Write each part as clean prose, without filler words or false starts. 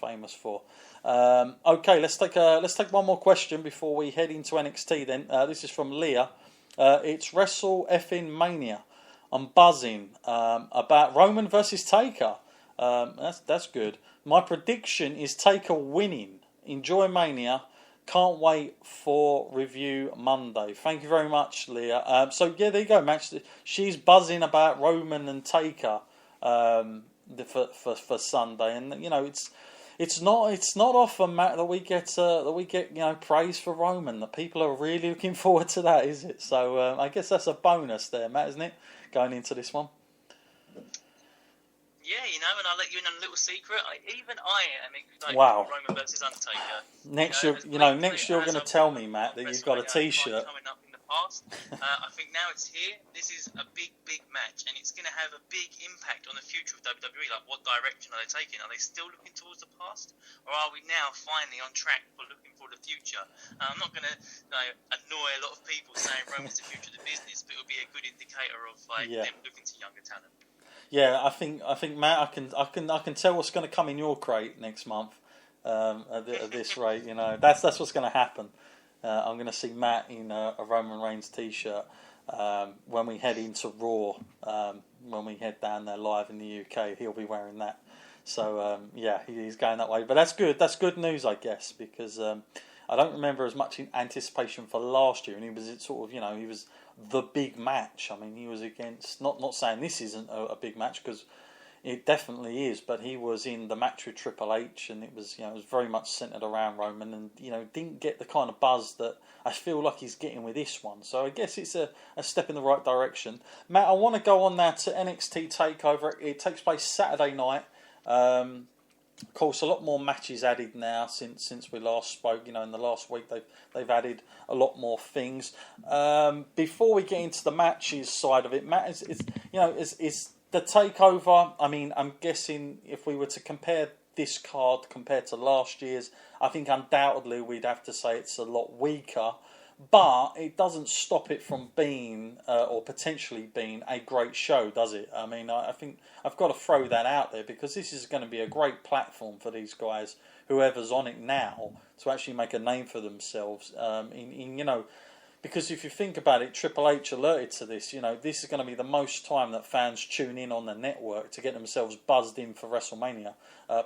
famous for. Okay, let's take one more question before we head into NXT. Then this is from Leah. It's WrestleMania. I'm buzzing about Roman versus Taker. That's good. My prediction is Taker winning. Enjoy Mania. Can't wait for review Monday. Thank you very much, Leah. So yeah, there you go, Max. She's buzzing about Roman and Taker for Sunday, and you know it's not often, Matt, that we get praise for Roman. That people are really looking forward to that, is it? So I guess that's a bonus there, Matt, isn't it? Going into this one. Yeah, you know, and I'll let you in on a little secret. Even I am excited for Roman versus Undertaker. Next year you're going to tell me, Matt, that you've got a T-shirt. Coming up in the past, I think now it's here. This is a big match, and it's going to have a big impact on the future of WWE. Like, what direction are they taking? Are they still looking towards the past, or are we now finally on track for looking for the future? I'm not going to annoy a lot of people saying Roman's the future of the business, but it'll be a good indicator of them looking to younger talent. Yeah, I think Matt, I can tell what's going to come in your crate next month. At this rate, you know, that's what's going to happen. I'm going to see Matt in a Roman Reigns T-shirt when we head into Raw. When we head down there live in the UK, he'll be wearing that. So he's going that way. But that's good. That's good news, I guess, because I don't remember as much in anticipation for last year, and he was he was the big match. I mean, he was against, not saying this isn't a big match, because it definitely is, but he was in the match with Triple H, and it was very much centered around Roman, and didn't get the kind of buzz that I feel like he's getting with this one. So I guess it's a step in the right direction. Matt, I want to go on now to NXT TakeOver. It takes place Saturday night. Of course, a lot more matches added now since we last spoke. In the last week they've added a lot more things. Before we get into the matches side of it, Matt, is the takeover. I mean, I'm guessing if we were to compare this card compared to last year's, I think undoubtedly we'd have to say it's a lot weaker. But it doesn't stop it from being, or potentially being, a great show, does it? I mean, I think I've got to throw that out there, because this is going to be a great platform for these guys, whoever's on it now, to actually make a name for themselves. Because if you think about it, Triple H alerted to this. This is going to be the most time that fans tune in on the network to get themselves buzzed in for WrestleMania.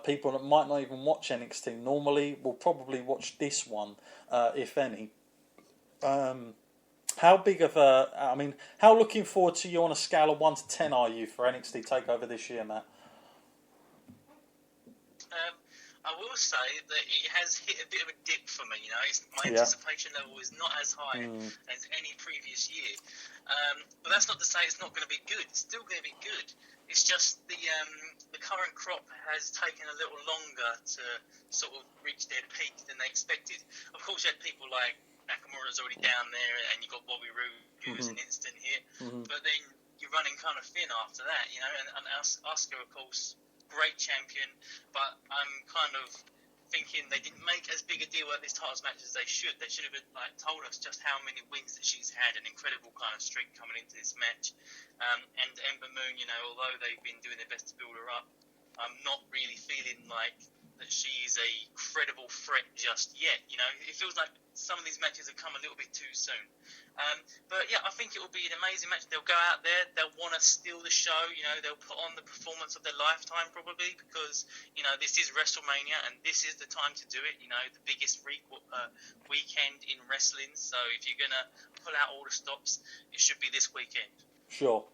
People that might not even watch NXT normally will probably watch this one, if any. How big of how looking forward to you on a scale of 1 to 10 are you for NXT TakeOver this year, Matt? I will say that it has hit a bit of a dip for me. My anticipation level is not as high as any previous year. But that's not to say it's not going to be good. It's still going to be good. It's just the current crop has taken a little longer to sort of reach their peak than they expected. Of course, you had people like Nakamura's already down there, and you got Bobby Roode, who was an instant hit. But then you're running kind of thin after that, and Asuka, of course, great champion, but I'm kind of thinking they didn't make as big a deal at this titles match as they should. They should have told us just how many wins that she's had, an incredible kind of streak coming into this match. And Ember Moon, although they've been doing their best to build her up, I'm not really feeling like that she is a credible threat just yet. It feels like some of these matches have come a little bit too soon. But yeah, I think it will be an amazing match. They'll go out there, they'll want to steal the show. They'll put on the performance of their lifetime probably, because this is WrestleMania and this is the time to do it. The biggest weekend in wrestling. So if you're gonna pull out all the stops, it should be this weekend. Sure.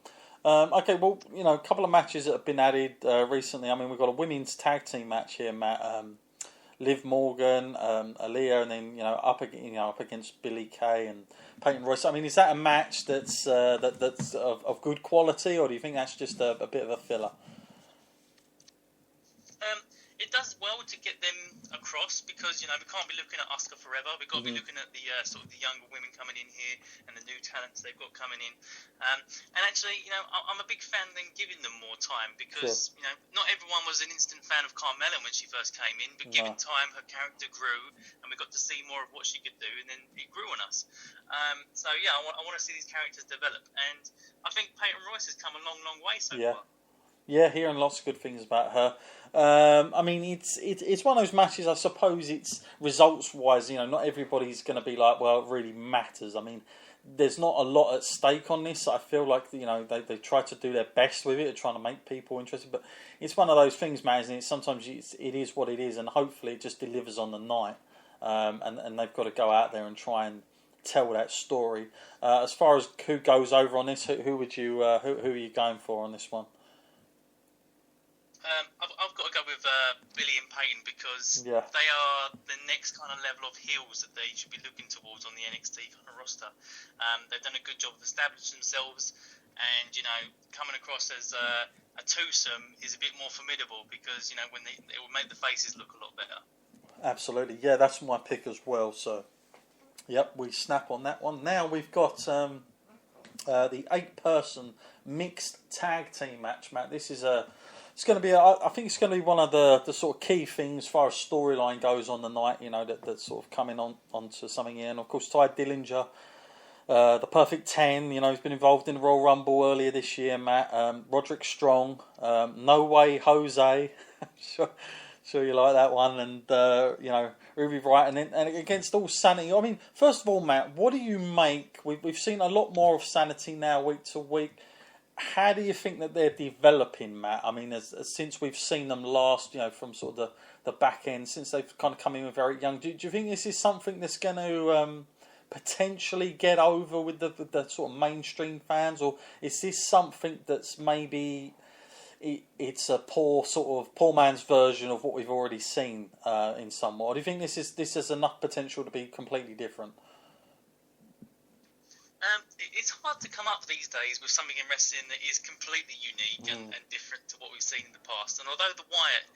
Okay, well, a couple of matches that have been added recently. I mean, we've got a women's tag team match here, Matt. Liv Morgan, Aaliyah, and then up against Billie Kay and Peyton Royce. I mean, is that a match that's of good quality, or do you think that's just a bit of a filler? It does well to get them across, because we can't be looking at Asuka forever. We've got to be looking at the sort of the younger women coming in here and the new talents they've got coming in. And actually, I'm a big fan of them giving them more time, because not everyone was an instant fan of Carmella when she first came in, but given time, her character grew, and we got to see more of what she could do, and then it grew on us. So yeah, I want to see these characters develop, and I think Peyton Royce has come a long way so far. Yeah, hearing lots of good things about her. I mean, it's one of those matches. I suppose it's results wise. Not everybody's going to be like, well, it really matters. I mean, there's not a lot at stake on this. I feel like they try to do their best with it, and trying to make people interested. But it's one of those things, man. Isn't it? Sometimes it is what it is, and hopefully it just delivers on the night. And they've got to go out there and try and tell that story. As far as who goes over on this, who would you who are you going for on this one? I've got to go with Billy and Peyton because Yeah. they are the next kind of level of heels that they should be looking towards on the NXT kind of roster. They've done a good job of establishing themselves, and coming across as a twosome is a bit more formidable because when they will make the faces look a lot better. Absolutely, yeah, that's my pick as well. So, yep, we snap on that one. Now we've got the 8-person mixed tag team match, Matt. This is it's going to be. I think it's going to be one of the sort of key things as far as storyline goes on the night. That's sort of coming onto something here. And of course, Ty Dillinger, the Perfect 10. He's been involved in the Royal Rumble earlier this year. Matt, Roderick Strong, No Way Jose. Sure you like that one. And Ruby Wright, and against all Sanity. I mean, first of all, Matt, what do you make? We've seen a lot more of Sanity now, week to week. How do you think that they're developing, Matt? I mean, since we've seen them last, from sort of the back end, since they've kind of come in very young, do you think this is something that's going to potentially get over with the sort of mainstream fans, or is this something that's maybe it's a poor man's version of what we've already seen in some way? Or do you think this has enough potential to be completely different? It's hard to come up these days with something in wrestling that is completely unique and different to what we've seen in the past. And although the Wyatt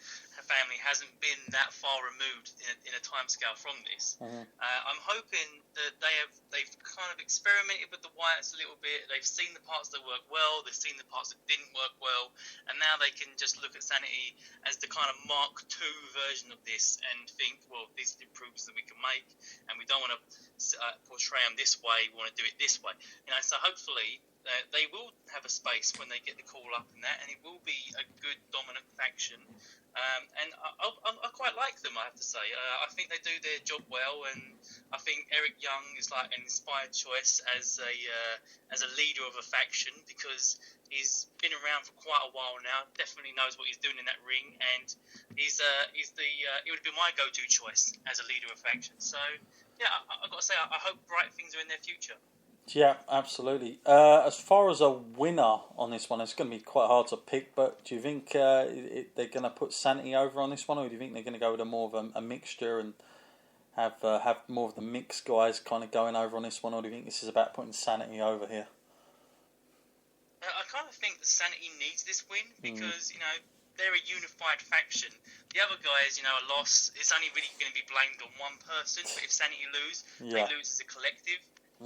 family hasn't been that far removed in a timescale from this, I'm hoping that they've kind of experimented with the Wyatts a little bit. They've seen the parts that work well, they've seen the parts that didn't work well, and now they can just look at Sanity as the kind of Mark II version of this and think, well, these are the improvements that we can make, and we don't want to portray them this way, we want to do it this way. So hopefully they will have a space when they get the call up in that, and it will be a good dominant faction. And I quite like them, I have to say. I think they do their job well, and I think Eric Young is like an inspired choice as a leader of a faction because he's been around for quite a while now. Definitely knows what he's doing in that ring, and he would be my go-to choice as a leader of a faction. So yeah, I've got to say, I hope bright things are in their future. Yeah, absolutely. As far as a winner on this one, it's going to be quite hard to pick, but do you think they're going to put Sanity over on this one, or do you think they're going to go with more of a mixture and have more of the mixed guys kind of going over on this one, or do you think this is about putting Sanity over here? I kind of think that Sanity needs this win because, they're a unified faction. The other guys, a loss, it's only really going to be blamed on one person, but if Sanity lose, they lose as a collective.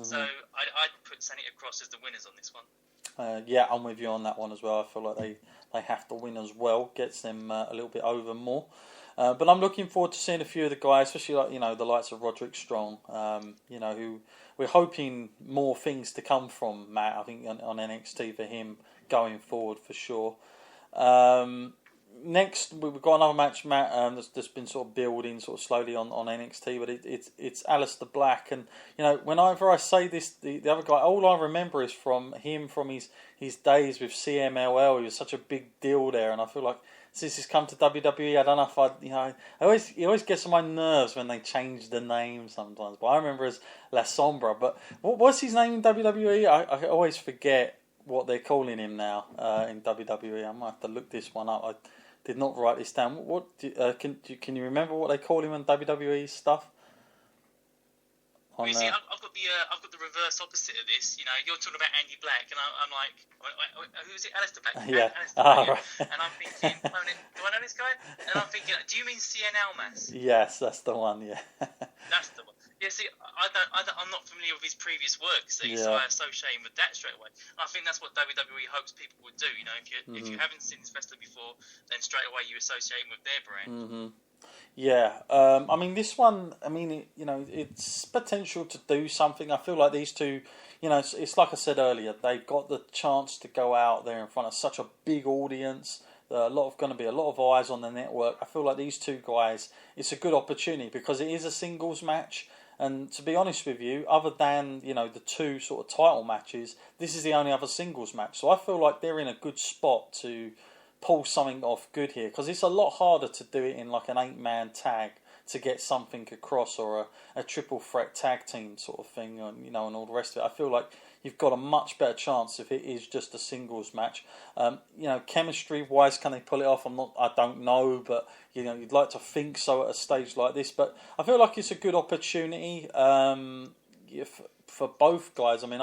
So I'd put Sanity across as the winners on this one. Yeah, I'm with you on that one as well. I feel like they have to win as well. Gets them a little bit over more. But I'm looking forward to seeing a few of the guys, especially like the likes of Roderick Strong. Who we're hoping more things to come from, Matt. I think on NXT for him going forward for sure. Next, we've got another match, Matt, that's been sort of building sort of slowly on NXT, but it's Aleister Black, and whenever I say this, the other guy, all I remember is from his days with CMLL. He was such a big deal there, and I feel like since he's come to WWE, I don't know if he always gets on my nerves when they change the name sometimes. But I remember as La Sombra. But what's his name in WWE? I always forget what they're calling him now in WWE. I might have to look this one up. I did not write this down. Can you remember what they call him on WWE stuff? You see, I've got the reverse opposite of this. You're talking about Andy Black, and I'm like, who is it? Aleister Black. Yeah. Aleister Black. Right. And I'm thinking, do I know this guy? And I'm thinking, do you mean Cien Almas? Yes, that's the one. Yeah. That's the one. Yeah, see, I'm not familiar with his previous work, so I associate him with that straight away. And I think that's what WWE hopes people would do. If you haven't seen this wrestler before, then straight away you associate him with their brand. Mm-hmm. Yeah, I mean this one. I mean, it's potential to do something. I feel like these two, it's like I said earlier. They got the chance to go out there in front of such a big audience. Going to be a lot of eyes on the network. I feel like these two guys, it's a good opportunity because it is a singles match. And to be honest with you, other than the two sort of title matches, this is the only other singles match. So I feel like they're in a good spot to pull something off good here, because it's a lot harder to do it in like an 8-man tag to get something across, or a triple threat tag team sort of thing, and all the rest of it. I feel like you've got a much better chance if it is just a singles match. Chemistry wise, can they pull it off? I don't know, but you'd like to think so at a stage like this. But I feel like it's a good opportunity for both guys. I mean,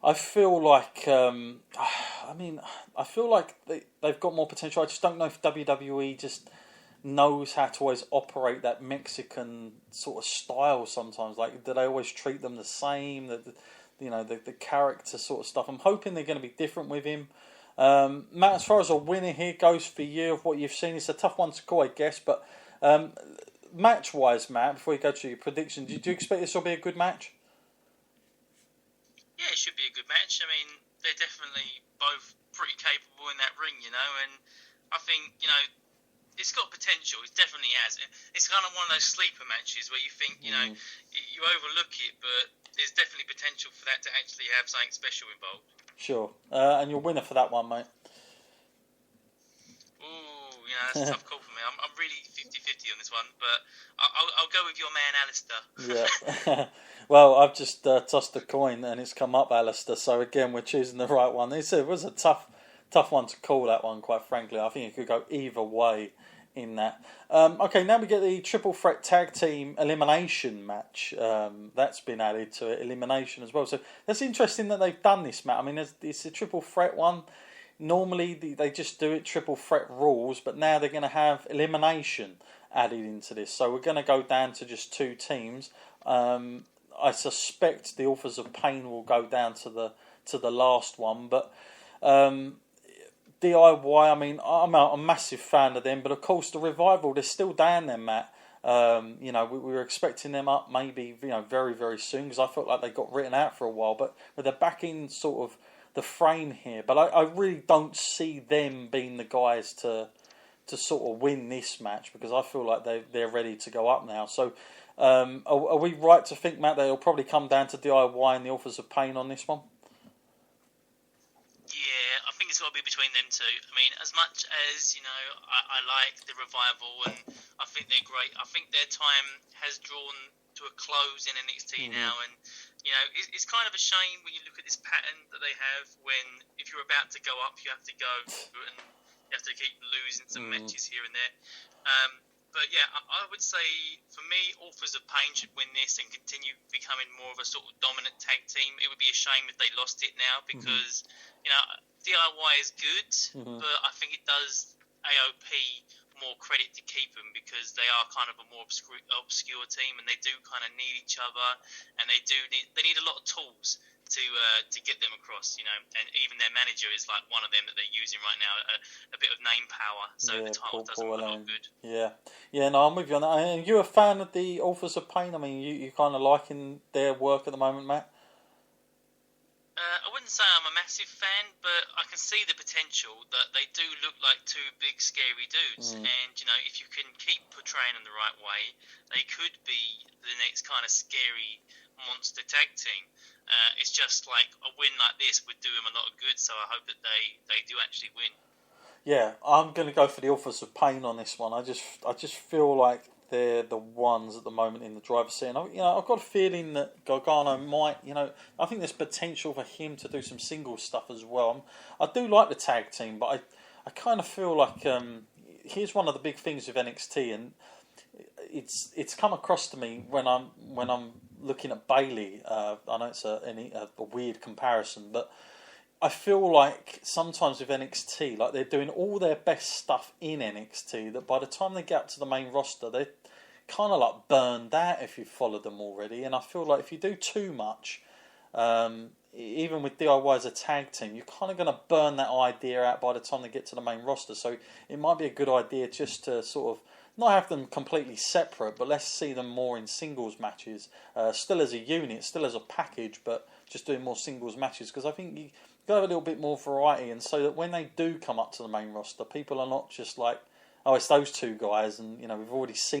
I feel like I feel like they've got more potential. I just don't know if WWE just knows how to always operate that Mexican sort of style sometimes. Like, do they always treat them the same? The character sort of stuff. I'm hoping they're going to be different with him. Matt, as far as a winner here goes for you of what you've seen, it's a tough one to call, I guess. But match-wise, Matt, before you go to your prediction, do you expect this will be a good match? Yeah, it should be a good match. I mean, they're definitely both pretty capable in that ring, and I think, it's got potential. It definitely has. It's kind of one of those sleeper matches where you think, you overlook it, but there's definitely potential for that to actually have something special involved. Sure. And your winner for that one, mate? Ooh, that's a tough call for me. I'm really 50-50 on this one, but I'll go with your man, Alistair. Yeah. Well, I've just tossed a coin and it's come up Alistair, so again, we're choosing the right one. It was a tough one to call, that one, quite frankly. I think it could go either way in that. Okay, now we get the triple threat tag team elimination match. That's been added to it, elimination as well. So that's interesting that they've done this, Matt. I mean, it's a triple threat one. Normally they just do it triple threat rules, but now they're going to have elimination added into this. So we're going to go down to just two teams. I suspect the Authors of Pain will go down to the last one, but DIY, I mean, I'm a massive fan of them, but of course the Revival, they're still down there, Matt. We were expecting them up maybe very, very soon, because I felt like they got written out for a while, but they're back in sort of the frame here. But I really don't see them being the guys to sort of win this match, because I feel like they're ready to go up now. So are we right to think, Matt, they'll probably come down to DIY and the Authors of Pain on this one? Yeah, I think it's got to be between them two. I mean, as much as, I like the Revival and I think they're great, I think their time has drawn to a close in NXT now, and, it's kind of a shame when you look at this pattern that they have, when if you're about to go up, you have to go and you have to keep losing some matches here and there. But yeah, I would say, for me, Authors of Pain should win this and continue becoming more of a sort of dominant tag team. It would be a shame if they lost it now, because, DIY is good, but I think it does AOP more credit to keep them, because they are kind of a more obscure team, and they do kind of need each other, and they need a lot of tools to get them across, and even their manager is like one of them that they're using right now, a bit of name power, so the title doesn't look all good. Yeah, no, I'm with you on that. Are you a fan of the Authors of Pain? I mean, you kind of liking their work at the moment, Matt? I wouldn't say I'm a massive fan, but I can see the potential that they do look like two big scary dudes, and if you can keep portraying them the right way, they could be the next kind of scary monster tag team. It's just like a win like this would do them a lot of good, so I hope that they do actually win. Yeah, I'm going to go for the Authors of Pain on this one. I just feel like they're the ones at the moment in the driver's seat. And I've got a feeling that Gargano might, I think there's potential for him to do some single stuff as well. I do like the tag team, but I kind of feel like here's one of the big things with NXT, and it's come across to me when I'm looking at Bayley. I know it's a weird comparison, but I feel like sometimes with NXT, like they're doing all their best stuff in NXT, that by the time they get up to the main roster, they're kind of like burned out if you follow them already. And I feel like if you do too much, even with DIY as a tag team, you're kind of going to burn that idea out by the time they get to the main roster. So it might be a good idea just to sort of not have them completely separate, but let's see them more in singles matches, still as a unit, still as a package, but just doing more singles matches, because I think got to have a little bit more variety, and so that when they do come up to the main roster, people are not just like, oh, it's those two guys, and we've already seen